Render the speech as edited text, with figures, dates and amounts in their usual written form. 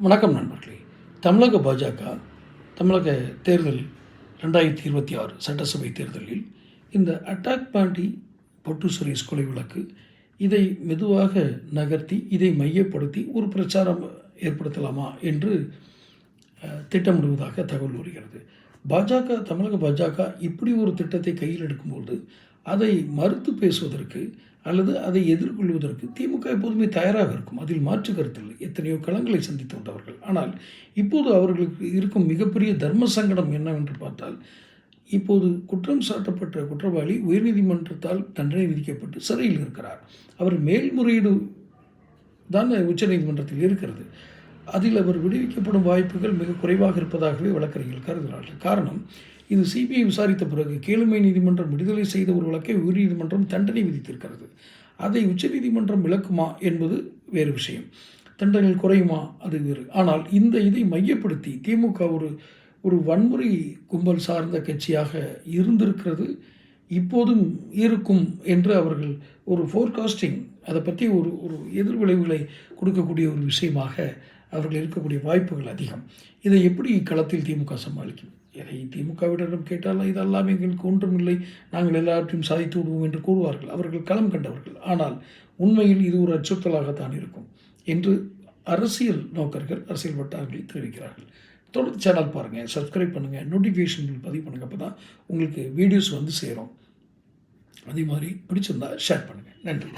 வணக்கம் நண்பர்களே. தமிழக பாஜக தமிழக தேர்தல் 2026 சட்டசபை தேர்தலில் இந்த அட்டாக் பாண்டி பொட்டு சுரேஷ் கொலை வழக்கு இதை மெதுவாக நகர்த்தி இதை மையப்படுத்தி ஒரு பிரச்சாரம் ஏற்படுத்தலாமா என்று திட்டமிடுவதாக தகவல் வருகிறது. தமிழக பாஜக இப்படி ஒரு திட்டத்தை கையில் எடுக்கும்போது அதை மறுத்து பேசுவதற்கு அல்லது அதை எதிர்கொள்வதற்கு திமுக எப்போதுமே தயாராக இருக்கும். அதில் மாற்று கருத்தில்லை. எத்தனையோ களங்களை சந்தித்து வந்தவர்கள். ஆனால் இப்போது அவர்களுக்கு இருக்கும் மிகப்பெரிய தர்ம சங்கடம் என்னவென்று பார்த்தால், இப்போது குற்றம் சாட்டப்பட்ட குற்றவாளி உயர்நீதிமன்றத்தால் தண்டனை விதிக்கப்பட்டு சிறையில் இருக்கிறார். அவர் மேல்முறையீடு தான் உச்சநீதிமன்றத்தில் இருக்கிறது. அதில் அவர் விடுவிக்கப்படும் வாய்ப்புகள் மிக குறைவாக இருப்பதாகவே வழக்கறிஞர்கள் கருதுகிறார்கள். காரணம், இது சிபிஐ விசாரித்த பிறகு கீழமை நீதிமன்றம் விடுதலை செய்த ஒரு வழக்கை உயர்நீதிமன்றம் தண்டனை விதித்திருக்கிறது. அதை உச்சநீதிமன்றம் விளக்குமா என்பது வேறு விஷயம். தண்டனைகள் குறையுமா அது வேறு. ஆனால் இதை மையப்படுத்தி திமுக ஒரு வன்முறை கும்பல் சார்ந்த கட்சியாக இருந்திருக்கிறது, இப்போதும் இருக்கும் என்று அவர்கள் ஒரு ஃபோர்காஸ்டிங், அதை பற்றி ஒரு எதிர்விளைவுகளை கொடுக்கக்கூடிய ஒரு விஷயமாக அவர்கள் இருக்கக்கூடிய வாய்ப்புகள் அதிகம். இதை எப்படி களத்தில் திமுக சமாளிக்கும்? எதை திமுகவிடம் கேட்டால் இதெல்லாம் எங்களுக்கு ஒன்றுமில்லை, நாங்கள் எல்லாவற்றையும் சாதித்து விடுவோம் என்று கூறுவார்கள். அவர்கள் களம் கண்டவர்கள். ஆனால் உண்மையில் இது ஒரு அச்சுறுத்தலாகத்தான் இருக்கும் என்று அரசியல் நோக்கர்கள், அரசியல் வட்டாரங்கள் தெரிவிக்கிறார்கள். தொடர்ந்து சேனல் பாருங்கள், சப்ஸ்கிரைப் பண்ணுங்கள், நோட்டிஃபிகேஷன் பதிவு பண்ணுங்கள். அப்போ தான் உங்களுக்கு வீடியோஸ் வந்து சேரும். அதே மாதிரி பிடிச்சிருந்தால் ஷேர் பண்ணுங்கள். நன்றி.